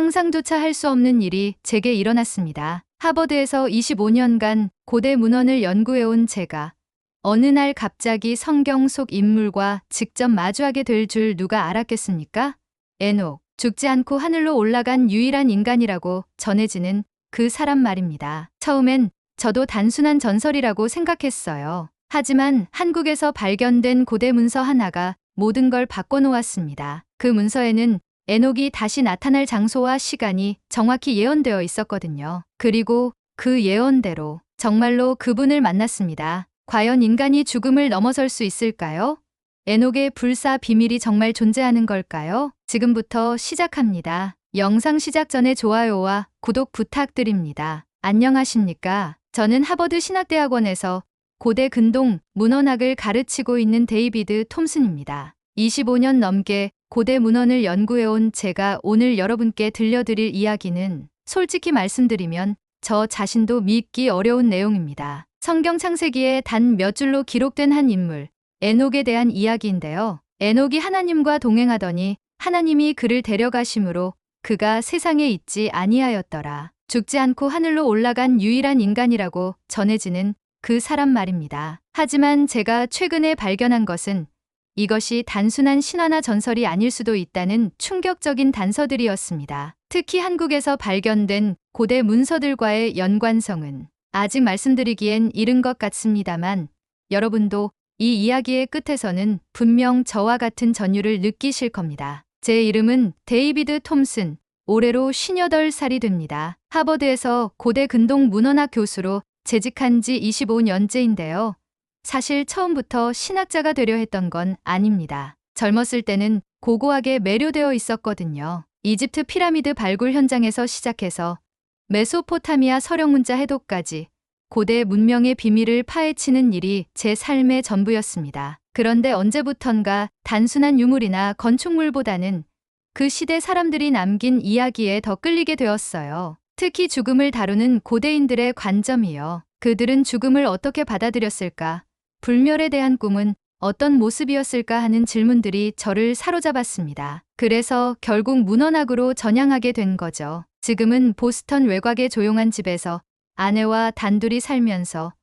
상상조차 할 수 없는 일이 제게 일어났습니다. 하버드에서 25년간 고대 문헌을 연구해온 제가 어느 날 갑자기 성경 속 인물과 직접 마주하게 될 줄 누가 알았겠습니까? 에녹, 죽지 않고 하늘로 올라간 유일한 인간이라고 전해지는 그 사람 말입니다. 처음엔 저도 단순한 전설이라고 생각했어요. 하지만 한국에서 발견된 고대 문서 하나가 모든 걸 바꿔놓았습니다. 그 문서에는 에녹이 다시 나타날 장소와 시간이 정확히 예언되어 있었거든요. 그리고 그 예언대로 정말로 그분을 만났습니다. 과연 인간이 죽음을 넘어설 수 있을까요? 에녹의 불사 비밀이 정말 존재하는 걸까요? 지금부터 시작합니다. 영상 시작 전에 좋아요와 구독 부탁드립니다. 안녕하십니까? 저는 하버드 신학대학원에서 고대 근동 문헌학을 가르치고 있는 데이비드 톰슨입니다. 25년 넘게 고대 문헌을 연구해온 제가 오늘 여러분께 들려드릴 이야기는 솔직히 말씀드리면 저 자신도 믿기 어려운 내용입니다. 성경 창세기에 단 몇 줄로 기록된 한 인물, 에녹에 대한 이야기인데요. 에녹이 하나님과 동행하더니 하나님이 그를 데려가심으로 그가 세상에 있지 아니하였더라. 죽지 않고 하늘로 올라간 유일한 인간이라고 전해지는 그 사람 말입니다. 하지만 제가 최근에 발견한 것은 이것이 단순한 신화나 전설이 아닐 수도 있다는 충격적인 단서들이었습니다. 특히 한국에서 발견된 고대 문서들과의 연관성은 아직 말씀드리기엔 이른 것 같습니다만 여러분도 이 이야기의 끝에서는 분명 저와 같은 전율을 느끼실 겁니다. 제 이름은 데이비드 톰슨, 올해로 58살이 됩니다. 하버드에서 고대 근동 문헌학 교수로 재직한 지 25년째인데요. 사실 처음부터 신학자가 되려 했던 건 아닙니다. 젊었을 때는 고고하게 매료되어 있었거든요. 이집트 피라미드 발굴 현장에서 시작해서 메소포타미아 서령문자 해독까지 고대 문명의 비밀을 파헤치는 일이 제 삶의 전부였습니다. 그런데 언제부턴가 단순한 유물이나 건축물보다는 그 시대 사람들이 남긴 이야기에 더 끌리게 되었어요. 특히 죽음을 다루는 고대인들의 관점이요. 그들은 죽음을 어떻게 받아들였을까? 불멸에 대한 꿈은 어떤 모습이었을까 하는 질문들이 저를 사로잡았습니다. 그래서 결국 문헌학으로 전향하게 된 거죠. 지금은 보스턴 외곽의 조용한 집에서 아내와 단둘이 살면서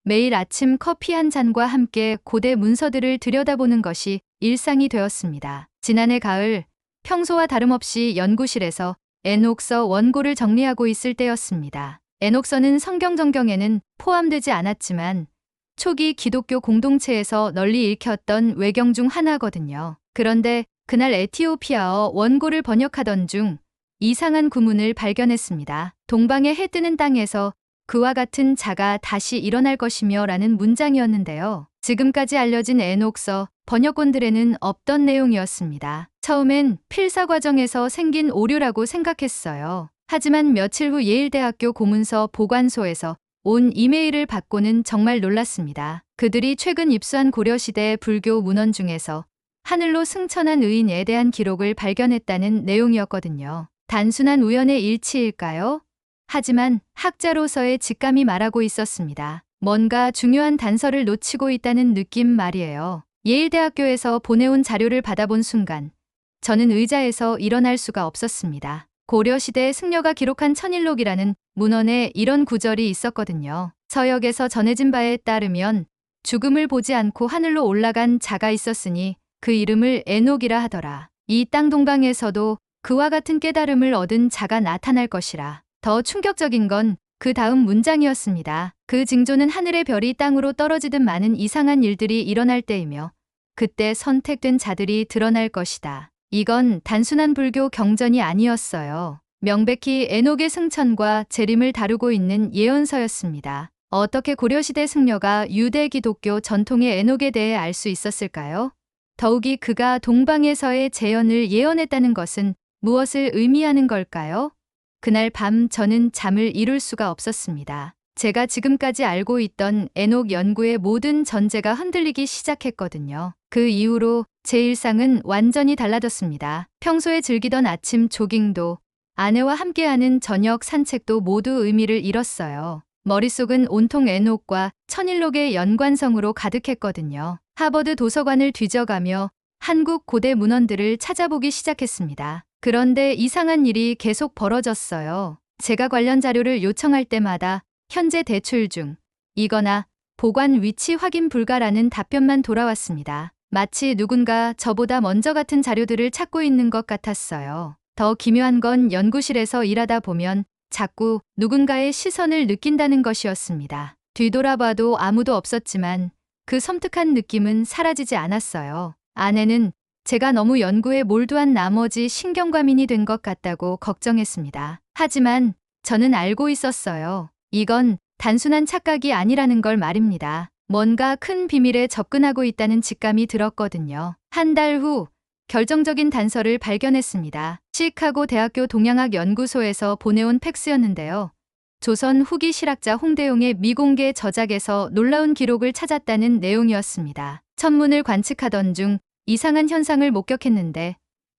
매일 아침 커피 한 잔과 함께 고대 문서들을 들여다보는 것이 일상이 되었습니다. 지난해 가을, 평소와 다름없이 연구실에서 에녹서 원고를 정리하고 있을 때였습니다. 에녹서는 성경 전경에는 포함되지 않았지만 초기 기독교 공동체에서 널리 읽혔던 외경 중 하나거든요. 그런데 그날 에티오피아어 원고를 번역하던 중 이상한 구문을 발견했습니다. 동방의 해 뜨는 땅에서 그와 같은 자가 다시 일어날 것이며 라는 문장이었는데요. 지금까지 알려진 에녹서 번역본들에는 없던 내용이었습니다. 처음엔 필사 과정에서 생긴 오류라고 생각했어요. 하지만 며칠 후 예일대학교 고문서 보관소에서 온 이메일을 받고는 정말 놀랐습니다. 그들이 최근 입수한 고려시대 불교 문헌 중에서 하늘로 승천한 의인에 대한 기록을 발견했다는 내용이었거든요. 단순한 우연의 일치일까요? 하지만 학자로서의 직감이 말하고 있었습니다. 뭔가 중요한 단서를 놓치고 있다는 느낌 말이에요. 예일대학교에서 보내온 자료를 받아본 순간 저는 의자에서 일어날 수가 없었습니다. 고려시대 승려가 기록한 천일록이라는 문헌에 이런 구절이 있었거든요. 서역에서 전해진 바에 따르면 죽음을 보지 않고 하늘로 올라간 자가 있었으니 그 이름을 에녹이라 하더라. 이 땅 동방에서도 그와 같은 깨달음을 얻은 자가 나타날 것이라. 더 충격적인 건 그 다음 문장이었습니다. 그 징조는 하늘의 별이 땅으로 떨어지듯 많은 이상한 일들이 일어날 때이며 그때 선택된 자들이 드러날 것이다. 이건 단순한 불교 경전이 아니었어요. 명백히 에녹의 승천과 재림을 다루고 있는 예언서였습니다. 어떻게 고려시대 승려가 유대 기독교 전통의 에녹에 대해 알 수 있었을까요? 더욱이 그가 동방에서의 재현을 예언했다는 것은 무엇을 의미하는 걸까요? 그날 밤 저는 잠을 이룰 수가 없었습니다. 제가 지금까지 알고 있던 에녹 연구의 모든 전제가 흔들리기 시작했거든요. 그 이후로 제 일상은 완전히 달라졌습니다. 평소에 즐기던 아침 조깅도 아내와 함께하는 저녁 산책도 모두 의미를 잃었어요. 머릿속은 온통 에녹과 천일록의 연관성으로 가득했거든요. 하버드 도서관을 뒤져가며 한국 고대 문헌들을 찾아보기 시작했습니다. 그런데 이상한 일이 계속 벌어졌어요. 제가 관련 자료를 요청할 때마다 현재 대출 중, 이거나 보관 위치 확인 불가라는 답변만 돌아왔습니다. 마치 누군가 저보다 먼저 같은 자료들을 찾고 있는 것 같았어요. 더 기묘한 건 연구실에서 일하다 보면 자꾸 누군가의 시선을 느낀다는 것이었습니다. 뒤돌아봐도 아무도 없었지만 그 섬뜩한 느낌은 사라지지 않았어요. 아내는 제가 너무 연구에 몰두한 나머지 신경과민이 된 것 같다고 걱정했습니다. 하지만 저는 알고 있었어요. 이건 단순한 착각이 아니라는 걸 말입니다. 뭔가 큰 비밀에 접근하고 있다는 직감이 들었거든요. 한 달 후 결정적인 단서를 발견했습니다. 시카고 대학교 동양학 연구소에서 보내온 팩스였는데요. 조선 후기 실학자 홍대용의 미공개 저작에서 놀라운 기록을 찾았다는 내용이었습니다. 천문을 관측하던 중 이상한 현상을 목격했는데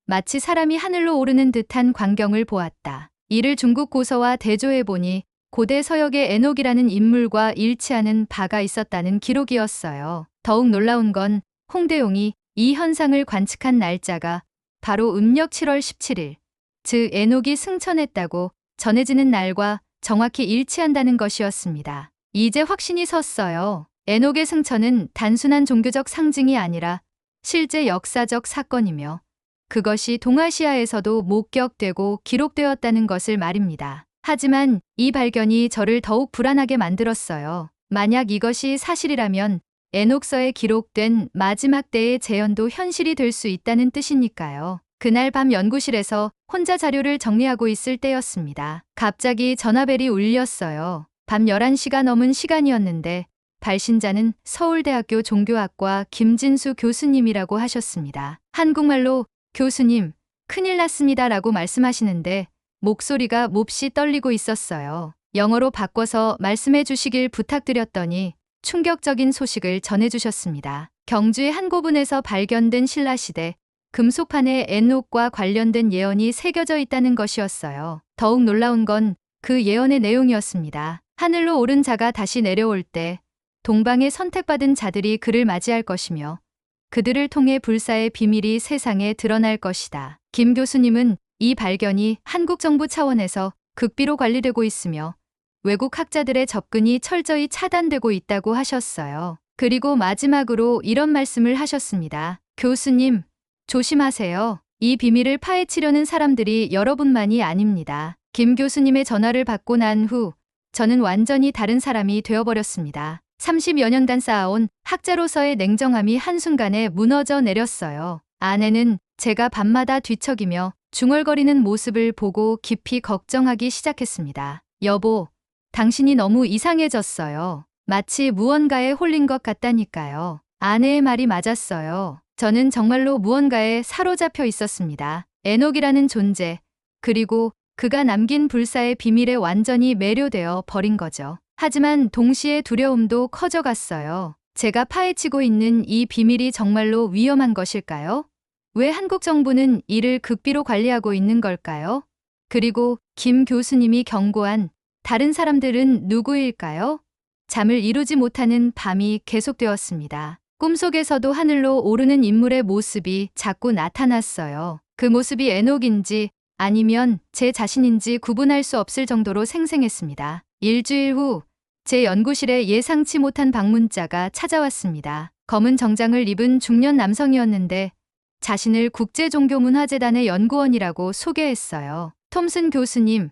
마치 사람이 하늘로 오르는 듯한 광경을 보았다. 이를 중국 고서와 대조해보니 고대 서역의 에녹이라는 인물과 일치하는 바가 있었다는 기록이었어요. 더욱 놀라운 건 홍대용이 이 현상을 관측한 날짜가 바로 음력 7월 17일, 즉 에녹이 승천했다고 전해지는 날과 정확히 일치한다는 것이었습니다. 이제 확신이 섰어요. 에녹의 승천은 단순한 종교적 상징이 아니라 실제 역사적 사건이며 그것이 동아시아에서도 목격되고 기록되었다는 것을 말입니다. 하지만 이 발견이 저를 더욱 불안하게 만들었어요. 만약 이것이 사실이라면 에녹서에 기록된 마지막 때의 재현도 현실이 될 수 있다는 뜻이니까요. 그날 밤 연구실에서 혼자 자료를 정리하고 있을 때였습니다. 갑자기 전화벨이 울렸어요. 밤 11시가 넘은 시간이었는데 발신자는 서울대학교 종교학과 김진수 교수님이라고 하셨습니다. 한국말로 교수님, 큰일 났습니다 라고 말씀하시는데 목소리가 몹시 떨리고 있었어요. 영어로 바꿔서 말씀해 주시길 부탁드렸더니 충격적인 소식을 전해주셨습니다. 경주의 한 고분에서 발견된 신라시대 금속판에 에녹과 관련된 예언이 새겨져 있다는 것이었어요. 더욱 놀라운 건 그 예언의 내용이었습니다. 하늘로 오른 자가 다시 내려올 때 동방에 선택받은 자들이 그를 맞이할 것이며 그들을 통해 불사의 비밀이 세상에 드러날 것이다. 김 교수님은 이 발견이 한국 정부 차원에서 극비로 관리되고 있으며 외국 학자들의 접근이 철저히 차단되고 있다고 하셨어요. 그리고 마지막으로 이런 말씀을 하셨습니다. 교수님, 조심하세요. 이 비밀을 파헤치려는 사람들이 여러분만이 아닙니다. 김 교수님의 전화를 받고 난 후 저는 완전히 다른 사람이 되어버렸습니다. 30여 년간 쌓아온 학자로서의 냉정함이 한순간에 무너져 내렸어요. 아내는 제가 밤마다 뒤척이며 중얼거리는 모습을 보고 깊이 걱정하기 시작했습니다. 여보, 당신이 너무 이상해졌어요. 마치 무언가에 홀린 것 같다니까요. 아내의 말이 맞았어요. 저는 정말로 무언가에 사로잡혀 있었습니다. 에녹이라는 존재, 그리고 그가 남긴 불사의 비밀에 완전히 매료되어 버린 거죠. 하지만 동시에 두려움도 커져갔어요. 제가 파헤치고 있는 이 비밀이 정말로 위험한 것일까요? 왜 한국 정부는 이를 극비로 관리하고 있는 걸까요? 그리고 김 교수님이 경고한 다른 사람들은 누구일까요? 잠을 이루지 못하는 밤이 계속되었습니다. 꿈속에서도 하늘로 오르는 인물의 모습이 자꾸 나타났어요. 그 모습이 에녹인지 아니면 제 자신인지 구분할 수 없을 정도로 생생했습니다. 일주일 후 제 연구실에 예상치 못한 방문자가 찾아왔습니다. 검은 정장을 입은 중년 남성이었는데 자신을 국제종교문화재단의 연구원이라고 소개했어요. 톰슨 교수님,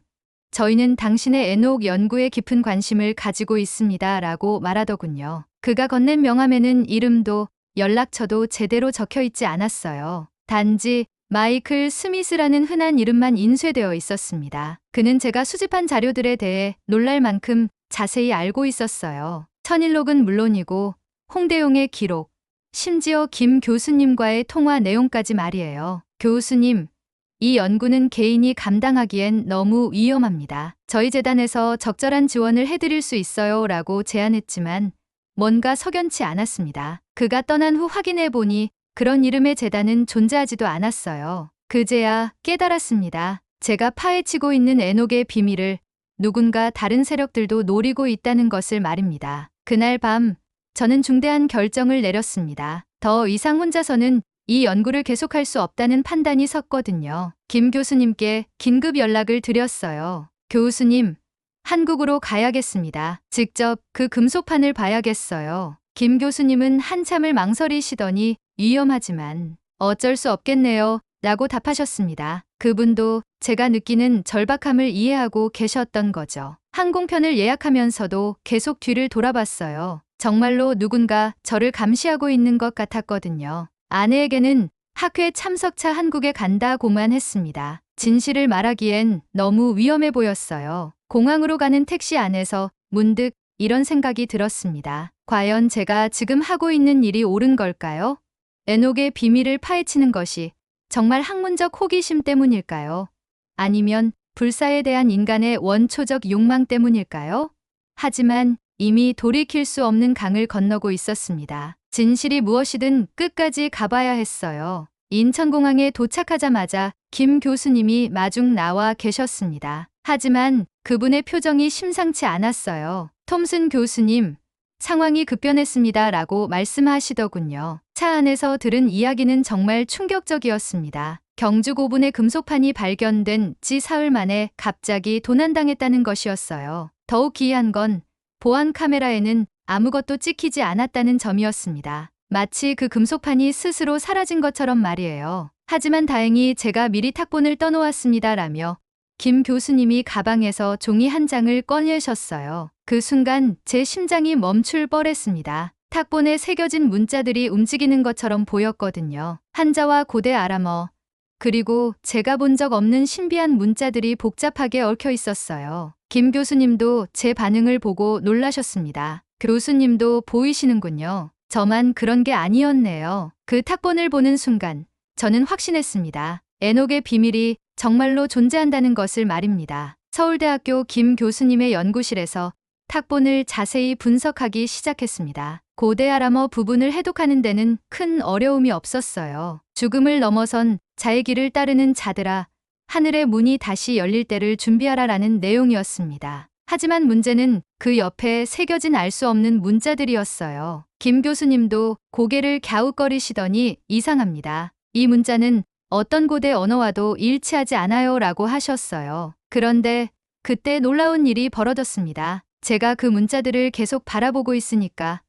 저희는 당신의 에녹 연구에 깊은 관심을 가지고 있습니다 라고 말하더군요. 그가 건넨 명함에는 이름도 연락처도 제대로 적혀 있지 않았어요. 단지 마이클 스미스라는 흔한 이름만 인쇄되어 있었습니다. 그는 제가 수집한 자료들에 대해 놀랄 만큼 자세히 알고 있었어요. 천일록은 물론이고 홍대용의 기록, 심지어 김 교수님과의 통화 내용까지 말이에요. 교수님, 이 연구는 개인이 감당하기엔 너무 위험합니다. 저희 재단에서 적절한 지원을 해드릴 수 있어요 라고 제안했지만 뭔가 석연치 않았습니다. 그가 떠난 후 확인해보니 그런 이름의 재단은 존재하지도 않았어요. 그제야 깨달았습니다. 제가 파헤치고 있는 에녹의 비밀을 누군가 다른 세력들도 노리고 있다는 것을 말입니다. 그날 밤 저는 중대한 결정을 내렸습니다. 더 이상 혼자서는 이 연구를 계속할 수 없다는 판단이 섰거든요. 김 교수님께 긴급 연락을 드렸어요. 교수님, 한국으로 가야겠습니다. 직접 그 금속판을 봐야겠어요. 김 교수님은 한참을 망설이시더니 위험하지만 어쩔 수 없겠네요. 라고 답하셨습니다. 그분도 제가 느끼는 절박함을 이해하고 계셨던 거죠. 항공편을 예약하면서도 계속 뒤를 돌아봤어요. 정말로 누군가 저를 감시하고 있는 것 같았거든요. 아내에게는 학회 참석차 한국에 간다고만 했습니다. 진실을 말하기엔 너무 위험해 보였어요. 공항으로 가는 택시 안에서 문득 이런 생각이 들었습니다. 과연 제가 지금 하고 있는 일이 옳은 걸까요? 에녹의 비밀을 파헤치는 것이 정말 학문적 호기심 때문일까요? 아니면 불사에 대한 인간의 원초적 욕망 때문일까요? 하지만 이미 돌이킬 수 없는 강을 건너고 있었습니다. 진실이 무엇이든 끝까지 가봐야 했어요. 인천공항에 도착하자마자 김 교수님이 마중 나와 계셨습니다. 하지만 그분의 표정이 심상치 않았어요. 톰슨 교수님, 상황이 급변했습니다. 라고 말씀하시더군요. 차 안에서 들은 이야기는 정말 충격적이었습니다. 경주 고분의 금속판이 발견된 지 사흘 만에 갑자기 도난당했다는 것이었어요. 더욱 기이한 건 보안 카메라에는 아무것도 찍히지 않았다는 점이었습니다. 마치 그 금속판이 스스로 사라진 것처럼 말이에요. 하지만 다행히 제가 미리 탁본을 떠놓았습니다. 라며 김 교수님이 가방에서 종이 한 장을 꺼내셨어요. 그 순간 제 심장이 멈출 뻔했습니다. 탁본에 새겨진 문자들이 움직이는 것처럼 보였거든요. 한자와 고대 아람어, 그리고 제가 본 적 없는 신비한 문자들이 복잡하게 얽혀 있었어요. 김 교수님도 제 반응을 보고 놀라셨습니다. 교수님도 보이시는군요. 저만 그런 게 아니었네요. 그 탁본을 보는 순간 저는 확신했습니다. 에녹의 비밀이 정말로 존재한다는 것을 말입니다. 서울대학교 김 교수님의 연구실에서 탁본을 자세히 분석하기 시작했습니다. 고대 아람어 부분을 해독하는 데는 큰 어려움이 없었어요. 죽음을 넘어선 자의 길을 따르는 자들아, 하늘의 문이 다시 열릴 때를 준비하라라는 내용이었습니다. 하지만 문제는 그 옆에 새겨진 알 수 없는 문자들이었어요. 김 교수님도 고개를 갸웃거리시더니 이상합니다. 이 문자는 어떤 고대 언어와도 일치하지 않아요 라고 하셨어요. 그런데 그때 놀라운 일이 벌어졌습니다. 제가 그 문자들을 계속 바라보고 있으니까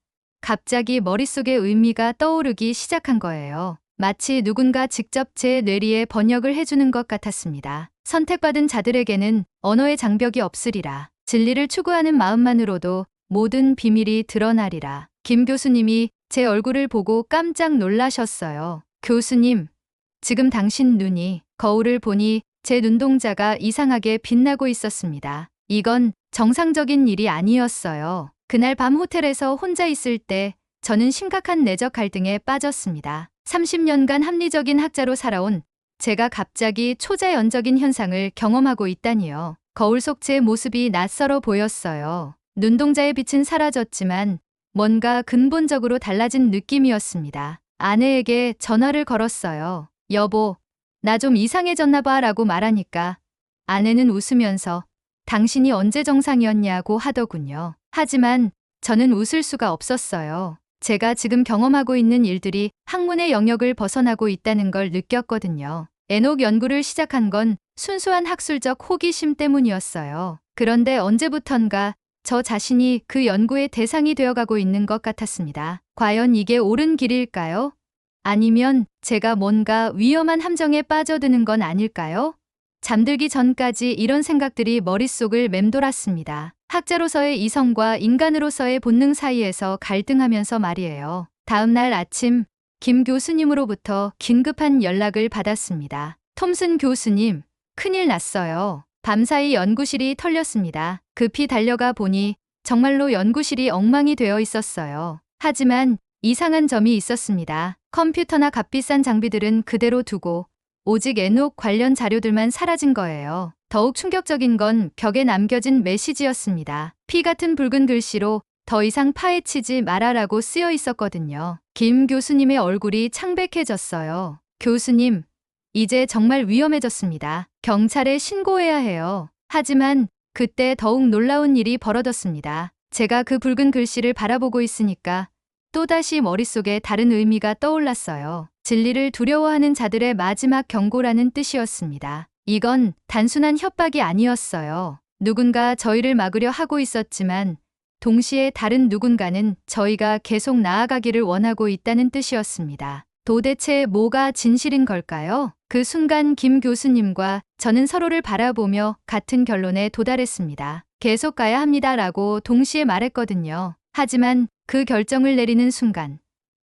갑자기 머릿속에 의미가 떠오르기 시작한 거예요. 마치 누군가 직접 제 뇌리에 번역을 해주는 것 같았습니다. 선택받은 자들에게는 언어의 장벽이 없으리라. 진리를 추구하는 마음만으로도 모든 비밀이 드러나리라. 김 교수님이 제 얼굴을 보고 깜짝 놀라셨어요. 교수님, 지금 당신 눈이, 거울을 보니 제 눈동자가 이상하게 빛나고 있었습니다. 이건 정상적인 일이 아니었어요. 그날 밤 호텔에서 혼자 있을 때 저는 심각한 내적 갈등에 빠졌습니다. 30년간 합리적인 학자로 살아온 제가 갑자기 초자연적인 현상을 경험하고 있다니요. 거울 속 제 모습이 낯설어 보였어요. 눈동자의 빛은 사라졌지만 뭔가 근본적으로 달라진 느낌이었습니다. 아내에게 전화를 걸었어요. 여보, 나 좀 이상해졌나 봐 라고 말하니까 아내는 웃으면서 당신이 언제 정상이었냐고 하더군요. 하지만 저는 웃을 수가 없었어요. 제가 지금 경험하고 있는 일들이 학문의 영역을 벗어나고 있다는 걸 느꼈거든요. 에녹 연구를 시작한 건 순수한 학술적 호기심 때문이었어요. 그런데 언제부턴가 저 자신이 그 연구의 대상이 되어가고 있는 것 같았습니다. 과연 이게 옳은 길일까요? 아니면 제가 뭔가 위험한 함정에 빠져드는 건 아닐까요? 잠들기 전까지 이런 생각들이 머릿속을 맴돌았습니다. 학자로서의 이성과 인간으로서의 본능 사이에서 갈등하면서 말이에요. 다음 날 아침 김 교수님으로부터 긴급한 연락을 받았습니다. 톰슨 교수님, 큰일 났어요. 밤사이 연구실이 털렸습니다. 급히 달려가 보니 정말로 연구실이 엉망이 되어 있었어요. 하지만 이상한 점이 있었습니다. 컴퓨터나 값비싼 장비들은 그대로 두고 오직 에녹 관련 자료들만 사라진 거예요. 더욱 충격적인 건 벽에 남겨진 메시지였습니다. 피 같은 붉은 글씨로 더 이상 파헤치지 마라라고 쓰여 있었거든요. 김 교수님의 얼굴이 창백해졌어요. 교수님, 이제 정말 위험해졌습니다. 경찰에 신고해야 해요. 하지만 그때 더욱 놀라운 일이 벌어졌습니다. 제가 그 붉은 글씨를 바라보고 있으니까 또다시 머릿속에 다른 의미가 떠올랐어요. 진리를 두려워하는 자들의 마지막 경고라는 뜻이었습니다. 이건 단순한 협박이 아니었어요. 누군가 저희를 막으려 하고 있었지만 동시에 다른 누군가는 저희가 계속 나아가기를 원하고 있다는 뜻이었습니다. 도대체 뭐가 진실인 걸까요? 그 순간 김 교수님과 저는 서로를 바라보며 같은 결론에 도달했습니다. 계속 가야 합니다라고 동시에 말했거든요. 하지만 그 결정을 내리는 순간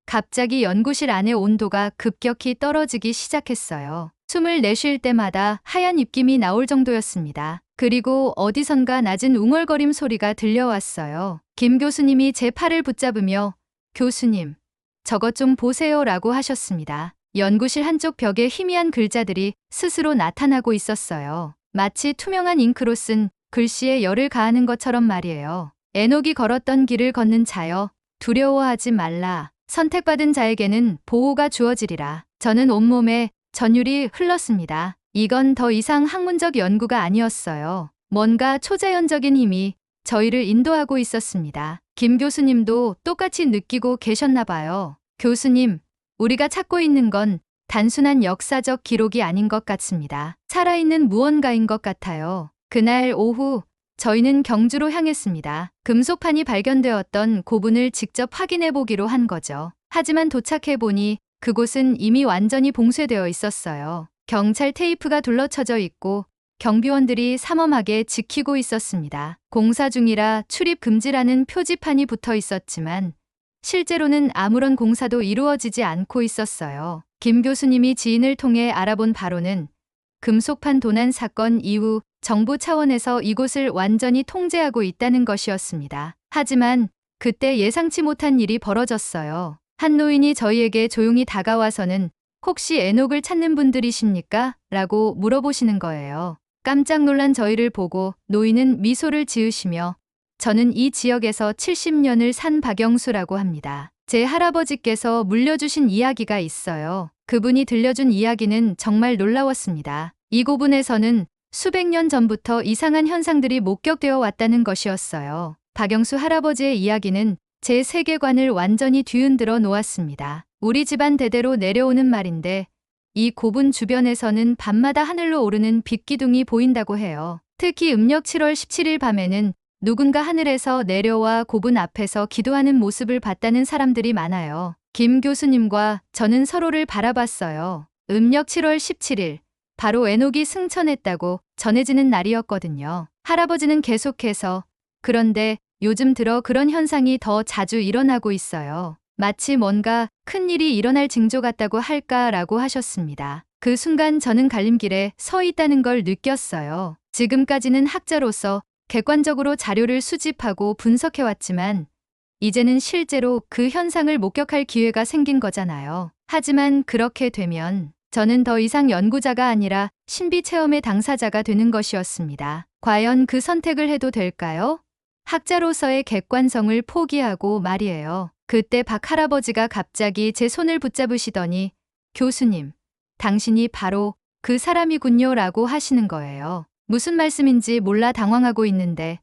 갑자기 연구실 안의 온도가 급격히 떨어지기 시작했어요. 숨을 내쉴 때마다 하얀 입김이 나올 정도였습니다. 그리고 어디선가 낮은 웅얼거림 소리가 들려왔어요. 김 교수님이 제 팔을 붙잡으며 교수님, 저것 좀 보세요 라고 하셨습니다. 연구실 한쪽 벽에 희미한 글자들이 스스로 나타나고 있었어요. 마치 투명한 잉크로 쓴 글씨에 열을 가하는 것처럼 말이에요. 에녹이 걸었던 길을 걷는 자여, 두려워하지 말라. 선택받은 자에게는 보호가 주어지리라. 저는 온몸에 전율이 흘렀습니다. 이건 더 이상 학문적 연구가 아니었어요. 뭔가 초자연적인 힘이 저희를 인도하고 있었습니다. 김 교수님도 똑같이 느끼고 계셨나 봐요. 교수님, 우리가 찾고 있는 건 단순한 역사적 기록이 아닌 것 같습니다. 살아있는 무언가인 것 같아요. 그날 오후 저희는 경주로 향했습니다. 금속판이 발견되었던 고분을 직접 확인해 보기로 한 거죠. 하지만 도착해 보니 그곳은 이미 완전히 봉쇄되어 있었어요. 경찰 테이프가 둘러쳐져 있고 경비원들이 삼엄하게 지키고 있었습니다. 공사 중이라 출입 금지라는 표지판이 붙어 있었지만 실제로는 아무런 공사도 이루어지지 않고 있었어요. 김 교수님이 지인을 통해 알아본 바로는 금속판 도난 사건 이후 정부 차원에서 이곳을 완전히 통제하고 있다는 것이었습니다. 하지만 그때 예상치 못한 일이 벌어졌어요. 한 노인이 저희에게 조용히 다가와서는 혹시 에녹을 찾는 분들이십니까? 라고 물어보시는 거예요. 깜짝 놀란 저희를 보고 노인은 미소를 지으시며 저는 이 지역에서 70년을 산 박영수라고 합니다. 제 할아버지께서 물려주신 이야기가 있어요. 그분이 들려준 이야기는 정말 놀라웠습니다. 이 고분에서는 수백 년 전부터 이상한 현상들이 목격되어 왔다는 것이었어요. 박영수 할아버지의 이야기는 제 세계관을 완전히 뒤흔들어 놓았습니다. 우리 집안 대대로 내려오는 말인데 이 고분 주변에서는 밤마다 하늘로 오르는 빛기둥이 보인다고 해요. 특히 음력 7월 17일 밤에는 누군가 하늘에서 내려와 고분 앞에서 기도하는 모습을 봤다는 사람들이 많아요. 김 교수님과 저는 서로를 바라봤어요. 음력 7월 17일, 바로 에녹이 승천했다고 전해지는 날이었거든요. 할아버지는 계속해서 그런데 요즘 들어 그런 현상이 더 자주 일어나고 있어요. 마치 뭔가 큰일이 일어날 징조 같다고 할까라고 하셨습니다. 그 순간 저는 갈림길에 서 있다는 걸 느꼈어요. 지금까지는 학자로서 객관적으로 자료를 수집하고 분석해왔지만 이제는 실제로 그 현상을 목격할 기회가 생긴 거잖아요. 하지만 그렇게 되면 저는 더 이상 연구자가 아니라 신비 체험의 당사자가 되는 것이었습니다. 과연 그 선택을 해도 될까요? 학자로서의 객관성을 포기하고 말이에요. 그때 박 할아버지가 갑자기 제 손을 붙잡으시더니 교수님, 당신이 바로 그 사람이군요 라고 하시는 거예요. 무슨 말씀인지 몰라 당황하고 있는데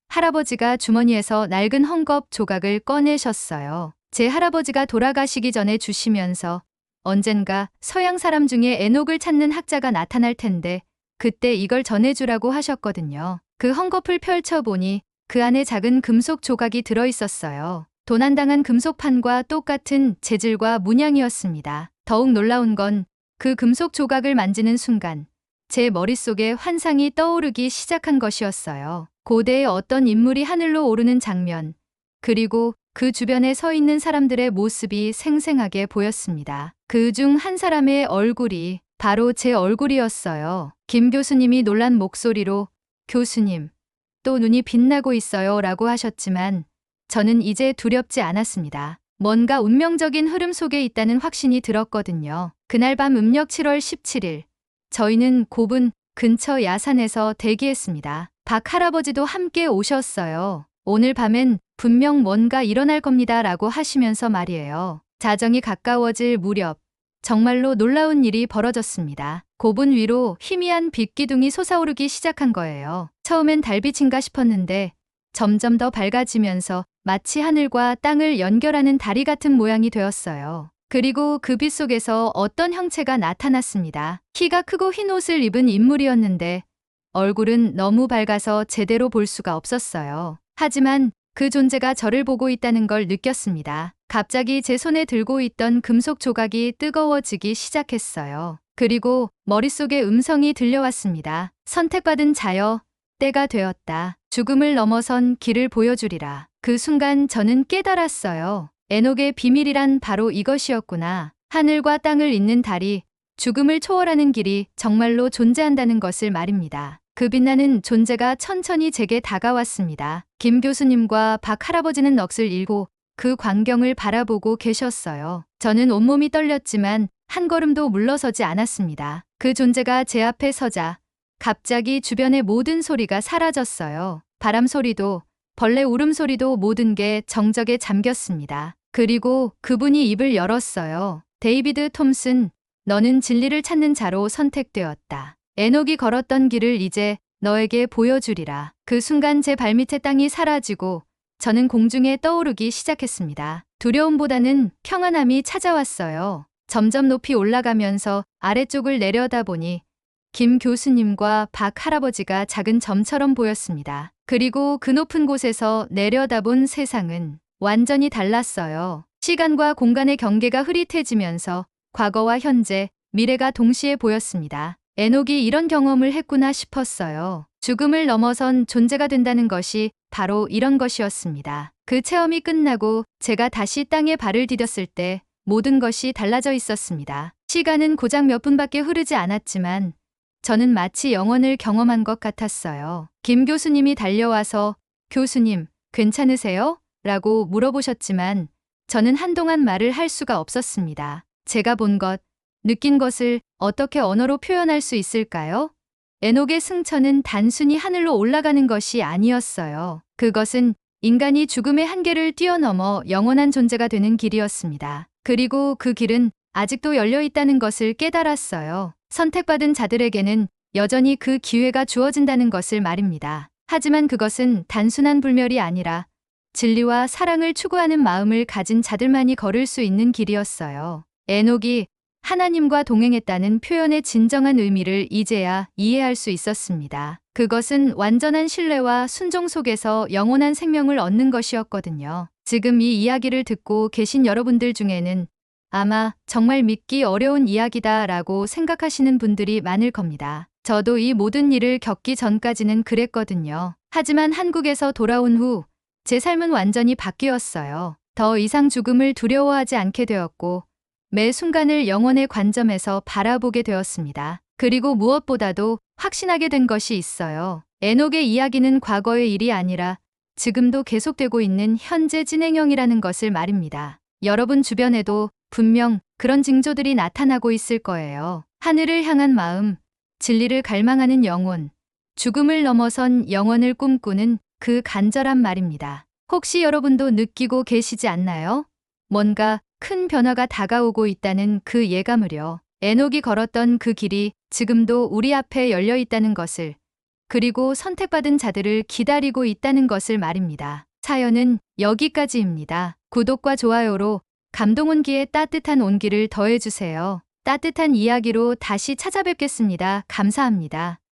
할아버지가 주머니에서 낡은 헝겊 조각을 꺼내셨어요. 제 할아버지가 돌아가시기 전에 주시면서 언젠가 서양 사람 중에 에녹을 찾는 학자가 나타날 텐데 그때 이걸 전해주라고 하셨거든요. 그 헝겊을 펼쳐보니 그 안에 작은 금속 조각이 들어있었어요. 도난당한 금속판과 똑같은 재질과 문양이었습니다. 더욱 놀라운 건 그 금속 조각을 만지는 순간 제 머릿속에 환상이 떠오르기 시작한 것이었어요. 고대의 어떤 인물이 하늘로 오르는 장면, 그리고 그 주변에 서 있는 사람들의 모습이 생생하게 보였습니다. 그 중 한 사람의 얼굴이 바로 제 얼굴이었어요. 김 교수님이 놀란 목소리로 교수님, 또 눈이 빛나고 있어요 라고 하셨지만 저는 이제 두렵지 않았습니다. 뭔가 운명적인 흐름 속에 있다는 확신이 들었거든요. 그날 밤 음력 7월 17일, 저희는 고분 근처 야산에서 대기했습니다. 박 할아버지도 함께 오셨어요. 오늘 밤엔 분명 뭔가 일어날 겁니다 라고 하시면서 말이에요. 자정이 가까워질 무렵 정말로 놀라운 일이 벌어졌습니다. 고분 위로 희미한 빛기둥이 솟아오르기 시작한 거예요. 처음엔 달빛인가 싶었는데 점점 더 밝아지면서 마치 하늘과 땅을 연결하는 다리 같은 모양이 되었어요. 그리고 그 빛 속에서 어떤 형체가 나타났습니다. 키가 크고 흰 옷을 입은 인물이었는데 얼굴은 너무 밝아서 제대로 볼 수가 없었어요. 하지만 그 존재가 저를 보고 있다는 걸 느꼈습니다. 갑자기 제 손에 들고 있던 금속 조각이 뜨거워지기 시작했어요. 그리고 머릿속에 음성이 들려왔습니다. 선택받은 자여, 때가 되었다. 죽음을 넘어선 길을 보여주리라. 그 순간 저는 깨달았어요. 에녹의 비밀이란 바로 이것이었구나. 하늘과 땅을 잇는 달이 죽음을 초월하는 길이 정말로 존재한다는 것을 말입니다. 그 빛나는 존재가 천천히 제게 다가왔습니다. 김 교수님과 박 할아버지는 넋을 잃고 그 광경을 바라보고 계셨어요. 저는 온몸이 떨렸지만 한 걸음도 물러서지 않았습니다. 그 존재가 제 앞에 서자 갑자기 주변의 모든 소리가 사라졌어요. 바람 소리도 벌레 울음소리도 모든 게 정적에 잠겼습니다. 그리고 그분이 입을 열었어요. 데이비드 톰슨, 너는 진리를 찾는 자로 선택되었다. 에녹이 걸었던 길을 이제 너에게 보여주리라. 그 순간 제 발밑에 땅이 사라지고 저는 공중에 떠오르기 시작했습니다. 두려움보다는 평안함이 찾아왔어요. 점점 높이 올라가면서 아래쪽을 내려다보니 김 교수님과 박 할아버지가 작은 점처럼 보였습니다. 그리고 그 높은 곳에서 내려다본 세상은 완전히 달랐어요. 시간과 공간의 경계가 흐릿해지면서 과거와 현재, 미래가 동시에 보였습니다. 에녹이 이런 경험을 했구나 싶었어요. 죽음을 넘어선 존재가 된다는 것이 바로 이런 것이었습니다. 그 체험이 끝나고 제가 다시 땅에 발을 디뎠을 때 모든 것이 달라져 있었습니다. 시간은 고작 몇 분밖에 흐르지 않았지만 저는 마치 영원을 경험한 것 같았어요. 김 교수님이 달려와서 교수님, 괜찮으세요? 라고 물어보셨지만 저는 한동안 말을 할 수가 없었습니다. 제가 본 것, 느낀 것을 어떻게 언어로 표현할 수 있을까요? 에녹의 승천은 단순히 하늘로 올라가는 것이 아니었어요. 그것은 인간이 죽음의 한계를 뛰어넘어 영원한 존재가 되는 길이었습니다. 그리고 그 길은 아직도 열려 있다는 것을 깨달았어요. 선택받은 자들에게는 여전히 그 기회가 주어진다는 것을 말입니다. 하지만 그것은 단순한 불멸이 아니라 진리와 사랑을 추구하는 마음을 가진 자들만이 걸을 수 있는 길이었어요. 에녹이 하나님과 동행했다는 표현의 진정한 의미를 이제야 이해할 수 있었습니다. 그것은 완전한 신뢰와 순종 속에서 영원한 생명을 얻는 것이었거든요. 지금 이 이야기를 듣고 계신 여러분들 중에는 아마 정말 믿기 어려운 이야기다라고 생각하시는 분들이 많을 겁니다. 저도 이 모든 일을 겪기 전까지는 그랬거든요. 하지만 한국에서 돌아온 후 제 삶은 완전히 바뀌었어요. 더 이상 죽음을 두려워하지 않게 되었고 매 순간을 영혼의 관점에서 바라보게 되었습니다. 그리고 무엇보다도 확신하게 된 것이 있어요. 에녹의 이야기는 과거의 일이 아니라 지금도 계속되고 있는 현재 진행형이라는 것을 말입니다. 여러분 주변에도 분명 그런 징조들이 나타나고 있을 거예요. 하늘을 향한 마음, 진리를 갈망하는 영혼, 죽음을 넘어선 영원을 꿈꾸는 그 간절한 말입니다. 혹시 여러분도 느끼고 계시지 않나요? 뭔가 큰 변화가 다가오고 있다는 그 예감을요. 에녹이 걸었던 그 길이 지금도 우리 앞에 열려 있다는 것을, 그리고 선택받은 자들을 기다리고 있다는 것을 말입니다. 사연은 여기까지입니다. 구독과 좋아요로 감동 온기에 따뜻한 온기를 더해주세요. 따뜻한 이야기로 다시 찾아뵙겠습니다. 감사합니다.